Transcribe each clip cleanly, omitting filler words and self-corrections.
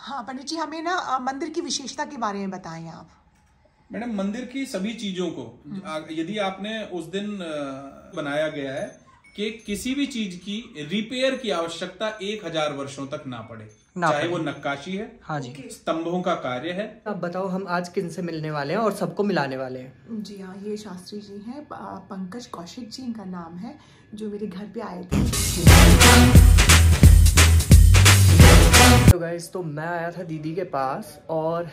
हाँ पंडित जी, हमें ना मंदिर की विशेषता के बारे में बताएं आप। मैडम, मंदिर की सभी चीजों को यदि आपने उस दिन बनाया गया है कि किसी भी चीज की रिपेयर की आवश्यकता 1000 वर्षों तक ना पड़े, चाहे वो नक्काशी है, हाँ जी, स्तंभों का कार्य है। अब बताओ हम आज किन से मिलने वाले हैं और सबको मिलाने वाले हैं। जी हाँ, ये शास्त्री जी हैं, पंकज कौशिक जी इनका नाम है, जो मेरे घर पे आए थे। तो गाइस, तो मैं आया था दीदी के पास और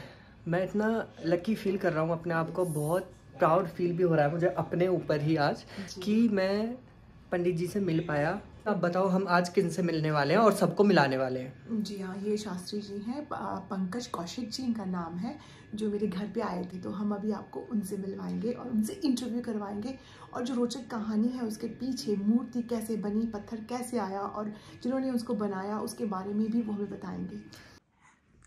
मैं इतना लकी फील कर रहा हूँ अपने आप को, बहुत प्राउड फील भी हो रहा है मुझे अपने ऊपर ही आज कि मैं पंडित जी से मिल पाया। अब बताओ हम आज किन से मिलने वाले हैं और सबको मिलाने वाले हैं। जी हाँ, ये शास्त्री जी हैं, पंकज कौशिक जी इनका नाम है, जो मेरे घर पे आए थे। तो हम अभी आपको उनसे मिलवाएंगे और उनसे इंटरव्यू करवाएंगे, और जो रोचक कहानी है उसके पीछे, मूर्ति कैसे बनी, पत्थर कैसे आया और जिन्होंने उसको बनाया उसके बारे में भी वो हमें बताएंगे।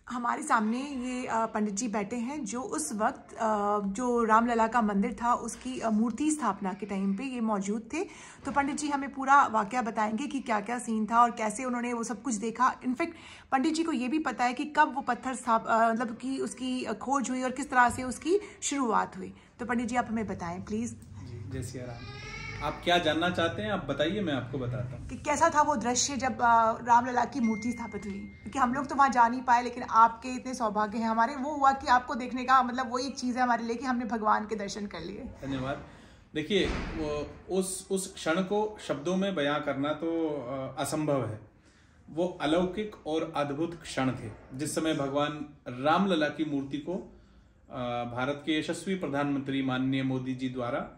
हमारे सामने ये पंडित जी बैठे हैं, जो उस वक्त जो रामलला का मंदिर था उसकी मूर्ति स्थापना के टाइम पे ये मौजूद थे। तो पंडित जी हमें पूरा वाकया बताएंगे कि क्या क्या सीन था और कैसे उन्होंने वो सब कुछ देखा। इनफैक्ट पंडित जी को ये भी पता है कि कब वो पत्थर मतलब कि उसकी खोज हुई और किस तरह से उसकी शुरुआत हुई। तो पंडित जी आप हमें बताएं प्लीज़। जी, जय सिया राम। आप क्या जानना चाहते हैं, आप बताइए, मैं आपको बताता हूँ कि कैसा था वो दृश्य जब रामलला की मूर्ति स्थापित हुई। क्योंकि हम लोग तो वहाँ जा नहीं पाए, लेकिन आपके इतने सौभाग्य हैं हमारे, वो हुआ कि आपको देखने का मतलब वो एक चीज़ है हमारे लिए कि हमने भगवान के दर्शन कर लिए। धन्यवाद। देखिए, उस क्षण को शब्दों में बयां करना तो असंभव है। वो अलौकिक और अद्भुत क्षण थे जिस समय भगवान रामलला की मूर्ति को भारत के यशस्वी प्रधानमंत्री माननीय मोदी जी द्वारा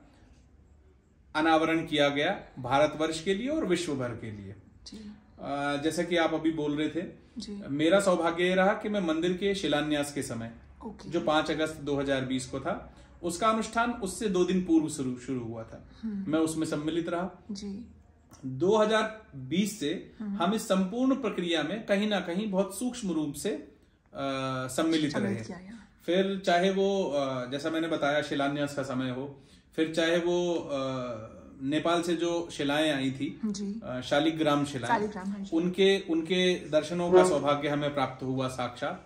अनावरण किया गया, भारतवर्ष के लिए और विश्व भर के लिए। जैसा कि आप अभी बोल रहे थे, मेरा सौभाग्य ये रहा कि मैं मंदिर के शिलान्यास के समय, जो 5 अगस्त 2020 को था, उसका अनुष्ठान उससे 2 दिन पूर्व शुरू हुआ था। मैं उसमें सम्मिलित रहा। 2020 से हम इस संपूर्ण प्रक्रिया में कहीं ना कहीं बहुत सूक्ष्म रूप से सम्मिलित रहे। फिर चाहे वो जैसा मैंने बताया शिलान्यास का समय हो, फिर चाहे वो नेपाल से जो शिलाएं आई थी, शालिग्राम शिलाएं, उनके दर्शनों का सौभाग्य हमें प्राप्त हुआ साक्षात।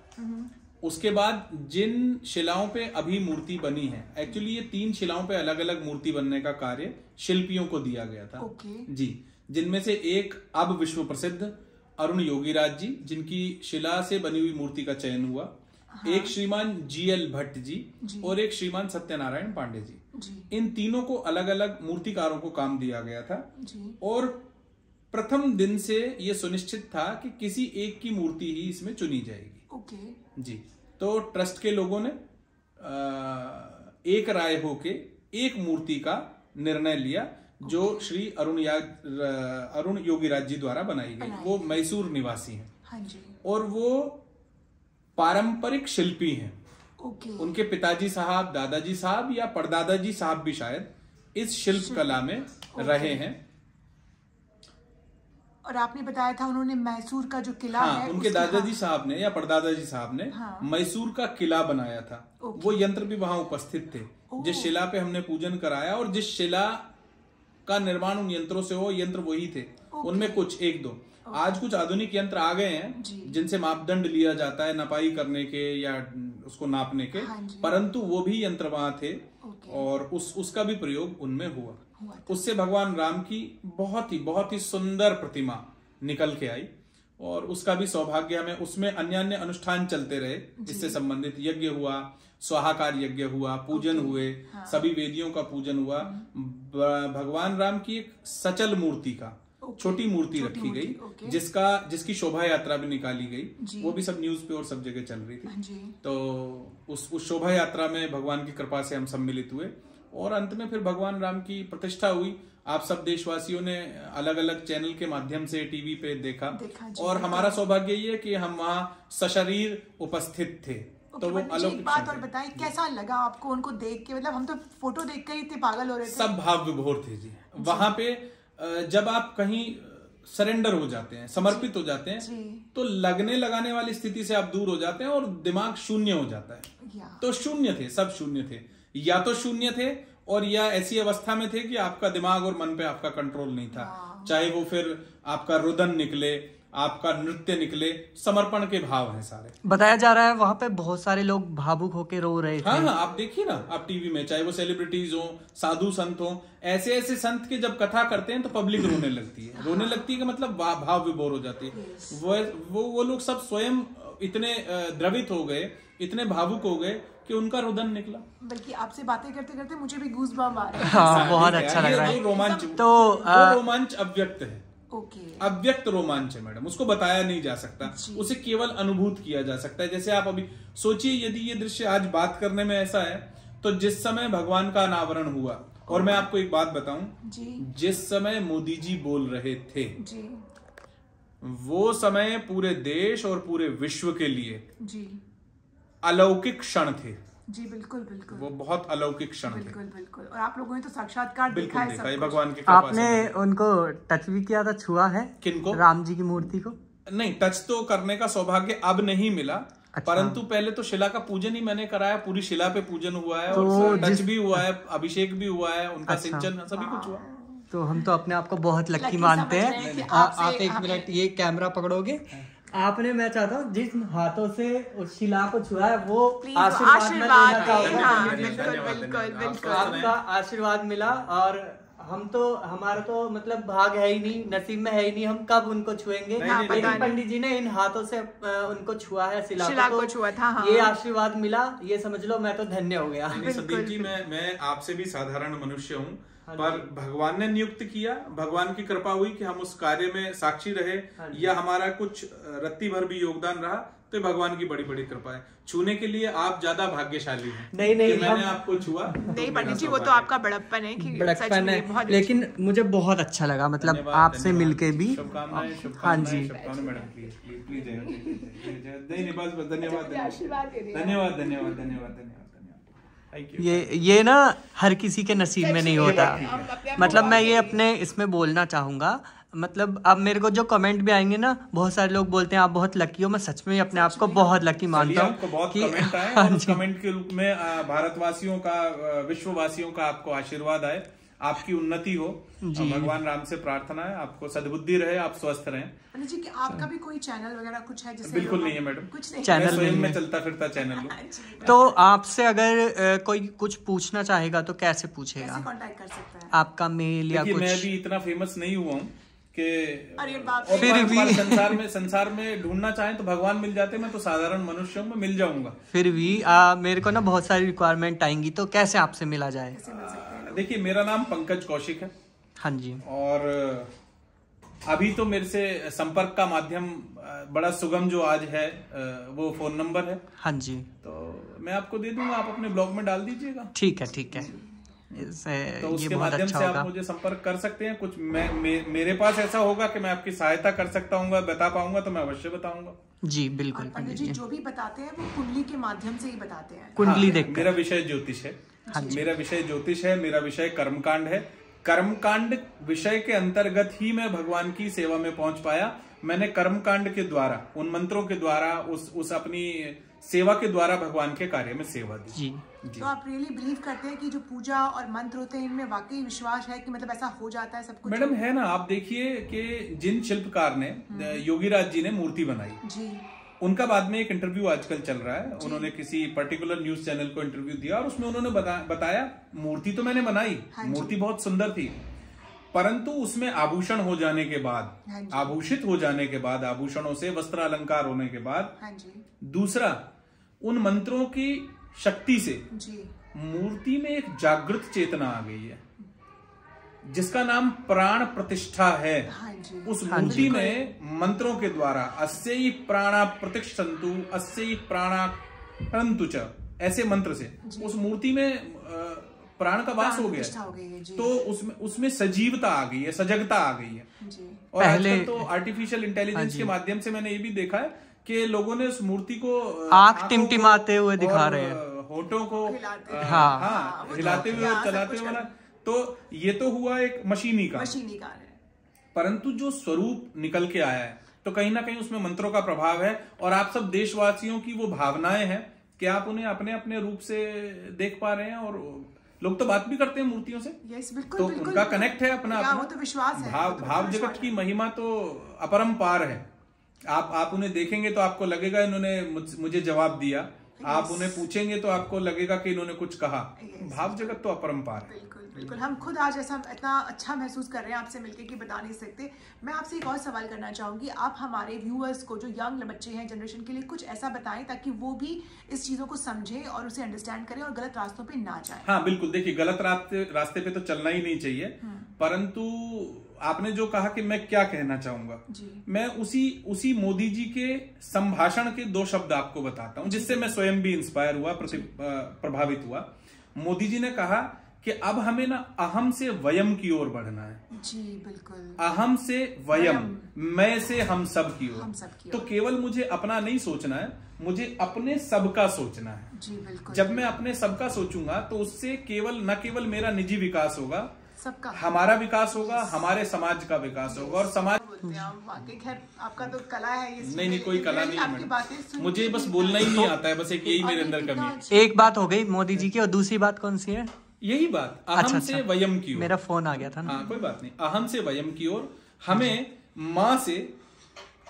उसके बाद जिन शिलाओं पे अभी मूर्ति बनी है, एक्चुअली ये 3 शिलाओं पे अलग अलग मूर्ति बनने का कार्य शिल्पियों को दिया गया था। जी, जिनमें से एक अब विश्व प्रसिद्ध अरुण योगीराज जी, जिनकी शिला से बनी हुई मूर्ति का चयन हुआ। एक श्रीमान GL भट्ट जी और एक श्रीमान सत्यनारायण पांडे जी। इन तीनों को अलग अलग मूर्तिकारों को काम दिया गया था और प्रथम दिन से यह सुनिश्चित था कि किसी एक की मूर्ति ही इसमें चुनी जाएगी। जी, तो ट्रस्ट के लोगों ने एक राय होके एक मूर्ति का निर्णय लिया, जो श्री अरुण योगीराज जी द्वारा बनाई गई। वो मैसूर निवासी हैं और वो पारंपरिक शिल्पी हैं। उनके पिताजी साहब, दादाजी साहब या परदादाजी साहब भी शायद इस शिल्प कला में रहे हैं। और आपने बताया था उन्होंने मैसूर का जो किला है, उनके दादाजी साहब ने या परदादाजी साहब ने मैसूर का किला बनाया था। वो यंत्र भी वहां उपस्थित थे, जिस शिला पे हमने पूजन कराया, और जिस शिला का निर्माण उन यंत्रों से हो, यंत्र वही थे। उनमें कुछ 1-2 आज कुछ आधुनिक यंत्र आ गए हैं जिनसे मापदंड लिया जाता है नपाई करने के या उसको नापने के, परंतु वो भी यंत्र वहां थे और उसका भी प्रयोग उनमें हुआ। उससे भगवान राम की बहुत ही सुंदर प्रतिमा निकल के आई और उसका भी सौभाग्य हमें, उसमें अन्य अनुष्ठान चलते रहे। इससे संबंधित यज्ञ हुआ, स्वाहाकार यज्ञ हुआ, पूजन हुए, सभी वेदियों का पूजन हुआ। भगवान राम की एक सचल मूर्ति का छोटी मूर्ति रखी गई, जिसकी शोभा यात्रा भी निकाली गई। वो भी सब न्यूज पे और सब जगह चल रही थी। तो उस शोभा यात्रा में भगवान की कृपा से हम सम्मिलित हुए और अंत में फिर भगवान राम की प्रतिष्ठा हुई। आप सब देशवासियों ने अलग अलग चैनल के माध्यम से टीवी पे देखा और हमारा सौभाग्य ये कि हम वहाँ सशरीर उपस्थित थे। तो वो अलग बात और बताएं, कैसा लगा आपको उनको देख के? मतलब हम तो फोटो देख कर ही इतने पागल हो रहे थे। सब भाव विभोर थे जी। वहां पे जब आप कहीं सरेंडर हो जाते हैं, समर्पित हो जाते हैं, तो लगने लगाने वाली स्थिति से आप दूर हो जाते हैं और दिमाग शून्य हो जाता है। तो शून्य थे, सब शून्य थे, या तो शून्य थे और या ऐसी अवस्था में थे कि आपका दिमाग और मन पे आपका कंट्रोल नहीं था। चाहे वो फिर आपका रुदन निकले, आपका नृत्य निकले, समर्पण के भाव हैं सारे। बताया जा रहा है वहाँ पे बहुत सारे लोग भावुक होके रो रहे थे। हाँ, आप देखिए ना, आप टीवी में, चाहे वो सेलिब्रिटीज हो, साधु संत हो, ऐसे ऐसे संत के जब कथा करते हैं तो पब्लिक रोने लगती है। रोने लगती है कि मतलब भाव विभोर हो जाती है। वो लोग सब स्वयं इतने द्रवित हो गए, इतने भावुक हो गए कि उनका रुदन निकला। बल्कि आपसे बातें करते करते मुझे भी गूज़बम्प आ रहे हैं। हाँ, बहुत अच्छा लग रहा है। रोमांच, तो रोमांच अव्यक्त है। अव्यक्त रोमांच है मैडम, उसको बताया नहीं जा सकता, उसे केवल अनुभूत किया जा सकता है। जैसे आप अभी सोचिए, यदि ये दृश्य आज बात करने में ऐसा है, तो जिस समय भगवान का अनावरण हुआ, और मैं आपको एक बात बताऊं, जिस समय मोदी जी बोल रहे थे वो समय पूरे देश और पूरे विश्व के लिए अलौकिक क्षण थे। जी बिल्कुल बिल्कुल, वो बहुत अलौकिक क्षण थे। बिल्कुल बिल्कुल, और आप लोगों ने तो साक्षात्कार देखा है, सब भगवान की। आपने उनको टच भी किया था, छुआ है? किनको? राम जी की मूर्ति को? नहीं, टच तो करने का सौभाग्य अब नहीं मिला। अच्छा। परंतु पहले तो शिला का पूजन ही मैंने कराया, पूरी शिला पे पूजन हुआ है, तो और टच भी हुआ है, अभिषेक भी हुआ है, उनका सिंचन सभी कुछ हुआ। तो हम तो अपने आप को बहुत लकी मानते हैं। आप 1 मिनट ये कैमरा पकड़ोगे। आपने, मैं चाहता हूँ जिन हाथों से उस शिला को छुआ है वो आशीर्वाद आपका आशीर्वाद मिला, और हम तो, हमारा तो मतलब भाग है ही नहीं, नसीब में है ही नहीं, हम कब उनको छुएंगे। लेकिन पंडित जी ने इन हाथों से उनको छुआ है, शिला को छुआ था। हाँ। ये आशीर्वाद मिला, ये समझ लो मैं तो धन्य हो गया। संदीप जी, मैं आपसे भी साधारण मनुष्य हूँ, पर भगवान ने नियुक्त किया, भगवान की कृपा हुई कि हम उस कार्य में साक्षी रहे, या हमारा कुछ रत्ती भर भी योगदान रहा, तो भगवान की बड़ी बड़ी कृपा है। छूने के लिए आप ज्यादा भाग्यशाली हैं। नहीं, मैंने आपको छुआ नहीं पंडित जी, वो तो आपका बड़प्पन है कि बड़प्पन है, लेकिन मुझे बहुत अच्छा लगा, मतलब आपसे मिलके भी। शुभकामनाएं। हाँ जी, मैडम प्लीज प्लीज, धन्यवाद धन्यवाद धन्यवाद धन्यवाद। ये ना हर किसी के नसीब में नहीं होता। मतलब मैं ये अपने इसमें बोलना चाहूंगा, मतलब अब मेरे को जो कमेंट भी आएंगे ना, बहुत सारे लोग बोलते हैं आप बहुत लकी हो। मैं सच में अपने आप को बहुत लकी मानता हूँ। बहुत कमेंट आए, और उस कमेंट के रूप में भारतवासियों का, विश्ववासियों का आपको आशीर्वाद आए, आपकी उन्नति हो। भगवान राम से प्रार्थना है, आपको सद्बुद्धि रहे, आप स्वस्थ रहें। जी, कि आपका भी कोई चैनल वगैरह कुछ है जिससे? बिल्कुल नहीं है मैडम, कुछ नहीं। चैनल स्वयं में चलता फिरता चैनल। तो आपसे अगर कोई कुछ पूछना चाहेगा तो कैसे पूछेगा? कैसे कांटेक्ट कर सकता है? आपका मेल या कुछ? मैं भी इतना फेमस नहीं हुआ हूँ कि फिर भी संसार में ढूंढना चाहें तो भगवान मिल जाते। मैं तो साधारण मनुष्य हूँ, मैं मिल जाऊंगा। फिर भी मेरे को ना बहुत सारी रिक्वायरमेंट आएंगी, तो कैसे आपसे मिला जाए? देखिए, मेरा नाम पंकज कौशिक है। हाँ जी। और अभी तो मेरे से संपर्क का माध्यम बड़ा सुगम जो आज है वो फोन नंबर है। हाँ जी, तो मैं आपको दे दूंगा, आप अपने ब्लॉग में डाल दीजिएगा। ठीक है, ठीक है। तो उसके माध्यम से आप मुझे संपर्क कर सकते हैं। कुछ मेरे पास ऐसा होगा कि मैं आपकी सहायता कर सकता हूँ, बता पाऊंगा तो मैं अवश्य बताऊंगा। जी बिल्कुल। पंडित जी जो भी बताते हैं वो कुंडली के माध्यम से ही बताते हैं। कुंडली देख, मेरा विषय ज्योतिष है। मेरा विषय ज्योतिष है, मेरा विषय कर्मकांड है। कर्मकांड विषय के अंतर्गत ही मैं भगवान की सेवा में पहुंच पाया। मैंने कर्मकांड के द्वारा, उन मंत्रों के द्वारा, उस अपनी सेवा के द्वारा भगवान के कार्य में सेवा दी। जी। तो आप रियली बिलीव करते हैं कि जो पूजा और मंत्र होते हैं इनमें वाकई विश्वास है कि मतलब ऐसा हो जाता है सब कुछ? मैडम है ना, आप देखिए कि जिन शिल्पकार ने, योगीराज जी ने मूर्ति बनाई जी, उनका बाद में एक इंटरव्यू आजकल चल रहा है। उन्होंने किसी पर्टिकुलर न्यूज चैनल को इंटरव्यू दिया और उसमें उन्होंने बताया मूर्ति तो मैंने बनाई, मूर्ति बहुत सुंदर थी, परंतु उसमें आभूषण हो जाने के बाद, आभूषित हो जाने के बाद, आभूषणों से वस्त्र अलंकार होने के बाद, दूसरा उन मंत्रों की शक्ति से मूर्ति में एक जागृत चेतना आ गई है जिसका नाम प्राण प्रतिष्ठा है। उस मूर्ति में मंत्रों के द्वारा अस्यै ही प्राणा प्रतिष्ठन्तु अस्यै ही प्राणा करन्तु च, ऐसे मंत्र से उस मूर्ति में प्राण का वास हो गया, तो उसमें सजीवता आ गई है, सजगता आ गई है। और आजकल तो आर्टिफिशियल इंटेलिजेंस के माध्यम से मैंने ये भी देखा है कि लोगों ने उस मूर्ति को आंख टिमटिमाते हुए दिखा रहे हैं, होठों को हिलाते हुए, चलाते हुए। तो ये तो हुआ एक मशीनी का, परंतु जो स्वरूप निकल के आया है तो कहीं ना कहीं उसमें मंत्रों का प्रभाव है। और आप सब देशवासियों की वो भावनाएं हैं कि आप उन्हें अपने अपने रूप से देख पा रहे हैं, और लोग तो बात भी करते हैं मूर्तियों से। बिल्कुल, तो बिल्कुल, उनका कनेक्ट है अपना, वो तो विश्वास है, भाव जगत की महिमा तो अपरंपार है। आप उन्हें देखेंगे तो आपको लगेगा इन्होंने मुझे जवाब दिया, आप उन्हें पूछेंगे तो आपको लगेगा कि इन्होंने कुछ कहा। भाव जगत तो अपरंपार है। बिल्कुल, हम खुद आज ऐसा इतना अच्छा महसूस कर रहे हैं आपसे मिलके कि बता नहीं सकते। मैं आपसे एक और सवाल करना चाहूंगी, आप हमारे व्यूअर्स को, जो यंग बच्चे हैं जनरेशन के लिए, कुछ ऐसा बताएं ताकि वो भी इस चीजों को समझें और उसे अंडरस्टैंड करें और गलत रास्तों पे ना जाए। हाँ बिल्कुल, देखिए गलत रास्ते पे तो चलना ही नहीं चाहिए, परंतु आपने जो कहा कि मैं क्या कहना चाहूंगा, मैं उसी मोदी जी के संभाषण के 2 शब्द आपको बताता हूं जिससे मैं स्वयं भी इंस्पायर हुआ, प्रभावित हुआ। मोदी जी ने कहा कि अब हमें ना अहम से वयम की ओर बढ़ना है। जी बिल्कुल, अहम से वयम, मैं से हम सब की ओर। तो केवल मुझे अपना नहीं सोचना है, मुझे अपने सबका सोचना है। जी बिल्कुल। जब मैं अपने सबका सोचूंगा तो उससे न केवल मेरा निजी विकास होगा, सबका, हमारा विकास होगा, हमारे समाज का विकास होगा। और समाज खैर आपका तो कला है ये। नहीं कोई कला नहीं है मैडम, मुझे बस बोलना ही नहीं आता है, बस एक यही मेरे अंदर कमी है। एक बात हो गई मोदी जी की, और दूसरी बात कौन सी है? यही बात, अहम से वयम की ओर। मेरा फोन आ गया था ना। हाँ कोई बात नहीं, अहम से वयम की ओर। हमें माँ से,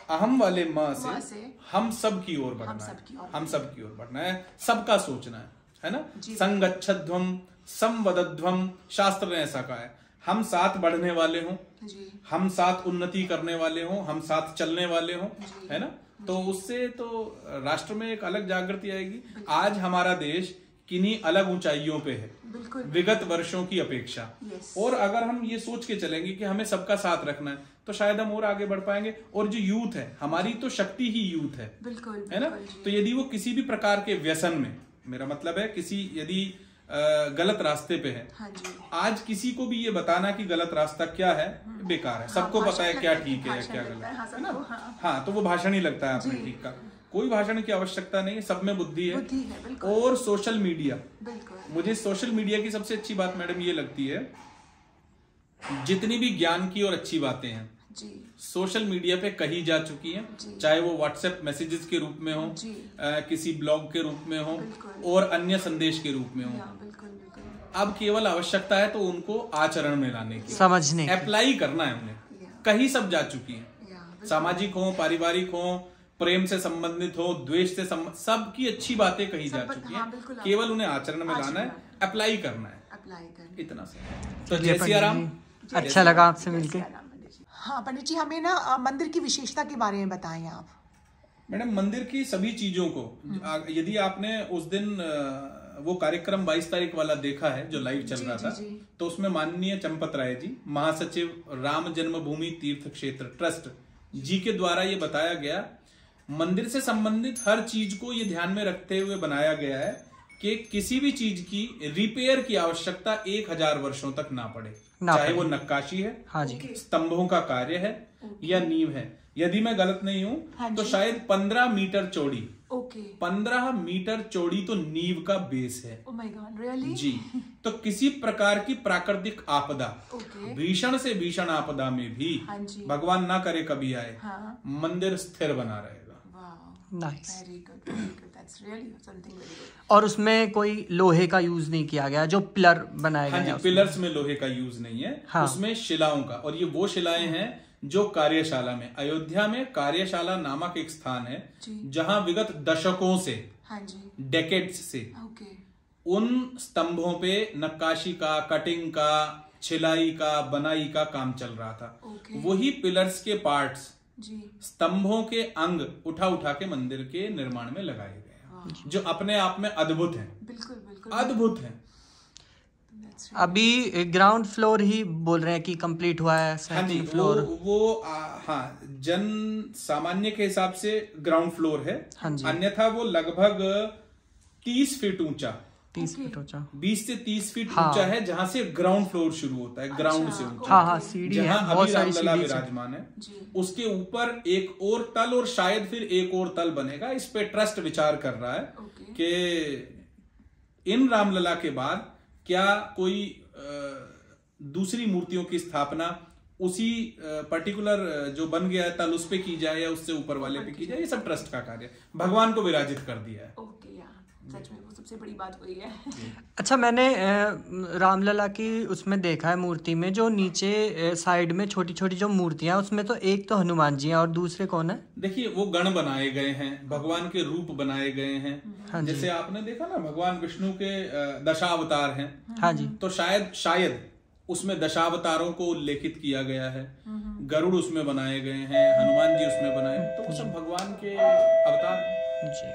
अहम वाले माँ से हम सब की ओर बढ़ना है, हम सब की ओर बढ़ना है, सबका सोचना है ना। संगच्छध्वम संवदध्वम, शास्त्र ने ऐसा कहा है, हम साथ बढ़ने वाले हों, हम साथ उन्नति करने वाले हों, हम साथ चलने वाले हों, है ना। तो उससे तो राष्ट्र में एक अलग जागृति आएगी। आज हमारा देश किन्हीं अलग ऊंचाइयों पे है विगत वर्षों की अपेक्षा, और अगर हम ये सोच के चलेंगे कि हमें सबका साथ रखना है तो शायद हम और आगे बढ़ पाएंगे। और जो यूथ है हमारी, तो शक्ति ही यूथ है, है ना। तो यदि वो किसी भी प्रकार के व्यसन में, मेरा मतलब है यदि गलत रास्ते पे है, आज किसी को भी ये बताना कि गलत रास्ता क्या है बेकार है। सबको पता है क्या ठीक है क्या गलत है ना। हाँ तो वो भाषण ही लगता है अपने ठीक का, कोई भाषण की आवश्यकता नहीं है, सब में बुद्धि है। और सोशल मीडिया, मुझे सोशल मीडिया की सबसे अच्छी बात मैडम ये लगती है, जितनी भी ज्ञान की और अच्छी बातें हैं सोशल मीडिया पे कही जा चुकी हैं, चाहे वो व्हाट्सएप मैसेजेस के रूप में हो, किसी ब्लॉग के रूप में हो, और अन्य संदेश के रूप में हो। अब केवल आवश्यकता है तो उनको आचरण में लाने की, समझने, अप्लाई करना है उन्हें। कहीं सब जा चुकी है, सामाजिक हो, पारिवारिक हो, प्रेम से संबंधित हो, द्वेष से सबकी अच्छी बातें कही जा चुकी हैं, केवल उन्हें आचरण में लाना है, अप्लाई करना है, इतना सा। तो जय सिया राम, अच्छा लगा आपसे मिलके। हाँ पंडित जी, हमें ना मंदिर की विशेषता के बारे में बताएं आप। मैडम मंदिर की सभी चीजों को, यदि आपने उस दिन वो कार्यक्रम 22 तारीख वाला देखा है जो लाइव चल रहा था, तो उसमें माननीय चंपत राय जी, महासचिव राम जन्मभूमि तीर्थ क्षेत्र ट्रस्ट जी के द्वारा ये बताया गया, मंदिर से संबंधित हर चीज को ये ध्यान में रखते हुए बनाया गया है कि किसी भी चीज की रिपेयर की आवश्यकता 1000 वर्षों तक ना पड़े, चाहे वो नक्काशी है, हाँ जी, स्तंभों का कार्य है, या नींव है। यदि मैं गलत नहीं हूं तो शायद 15 मीटर चौड़ी, 15 मीटर चौड़ी तो नींव का बेस है। Oh my God, really? जी। तो किसी प्रकार की प्राकृतिक आपदा, भीषण से भीषण आपदा में भी, भगवान ना करे कभी आए, मंदिर स्थिर बना रहेगा। Nice, very good, very good, that's really something very good. और उसमें कोई लोहे का यूज नहीं किया गया, जो पिलर बनाए गए हैं, पिलर्स में लोहे का यूज नहीं है, उसमें शिलाओं का। और ये वो शिलाएं हैं जो कार्यशाला में, अयोध्या में कार्यशाला नामक एक स्थान है जहां विगत दशकों से, डेकेड्स से, उन स्तंभों पे नक्काशी का, कटिंग का, छिलाई का, बनाई का काम चल रहा था। वही पिलर्स के पार्ट्स, स्तंभों के अंग उठा उठा के मंदिर के निर्माण में लगाए गए, जो अपने आप में अद्भुत हैं, बिल्कुल अद्भुत हैं। अभी ग्राउंड फ्लोर ही बोल रहे हैं कि कंप्लीट हुआ है। हाँ जी, फ्लोर हाँ, जन सामान्य के हिसाब से ग्राउंड फ्लोर है, अन्यथा वो लगभग 30 फीट ऊंचा, 30 फीट ऊंचा, 20 से 30 फीट ऊंचा है, जहां से ग्राउंड फ्लोर शुरू होता है, ग्राउंड से ऊंचा। हाँ, सीढ़ी है, जहां अभी रामलला विराजमान है, उसके ऊपर एक और तल और शायद फिर एक और तल बनेगा। इस पे ट्रस्ट विचार कर रहा है कि इन रामलला के बाद क्या कोई दूसरी मूर्तियों की स्थापना उसी पर्टिकुलर जो बन गया है तल उस पे की जाए, या उससे ऊपर वाले पे की जाए। ये सब ट्रस्ट का कार्य, भगवान को विराजित कर दिया है। सच में वो सबसे बड़ी बात वही है। अच्छा, मैंने रामलला की उसमें देखा है मूर्ति में, जो नीचे साइड में छोटी छोटी जो मूर्तियां हैं उसमें तो एक तो हनुमान जी हैं और दूसरे कौन है? देखिए वो गण बनाए गए हैं, भगवान के रूप बनाए गए हैं। हाँ जी। जैसे आपने देखा ना भगवान विष्णु के दशावतार हैं। हाँ जी। तो शायद उसमें दशावतारों को उल्लेखित किया गया है। गरुड़ उसमें बनाए गए हैं, हनुमान जी उसमें बनाए, तो वो सब भगवान के अवतार। जी।